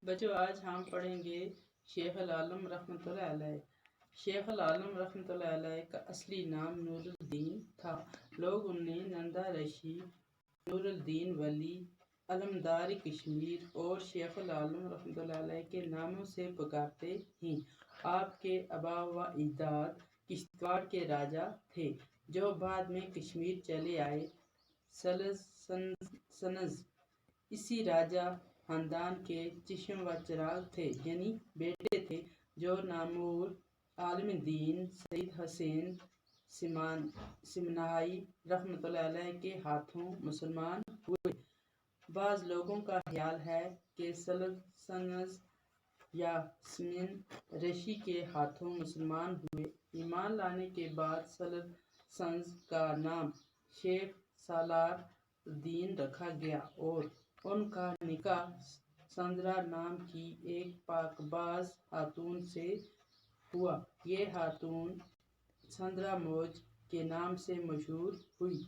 بچوں آج ہم پڑھیں گے شیخ العالم رحمۃ اللہ علیہ۔ شیخ العالم رحمۃ اللہ علیہ کا اصلی نام نور الدین تھا۔ لوگ انہیں نندا ریشی، نور الدین ولی، علمدار کشمیر اور شیخ العالم رحمۃ اللہ علیہ کے ناموں سے پکارتے ہیں۔ آپ کے آبا و اجداد کشتواڑ کے راجا تھے جو بعد میں کشمیر چلے آئے۔ سنز اسی راجا خاندان کے چشم و چراغ تھے، یعنی بیٹے تھے جو نامور عالم دین سید حسین سمنائی رحمۃ اللہ علیہ کے ہاتھوں مسلمان ہوئے۔ بعض لوگوں کا خیال ہے کہ سنز یا سمن ریشی کے ہاتھوں مسلمان ہوئے۔ ایمان لانے کے بعد سنز کا نام شیخ سالار الدین رکھا گیا اور ان کا نکاح سندرا نام کی ایک پاک باز خاتون سے ہوا۔ یہ خاتون سندرا موج کے نام سے مشہور ہوئی۔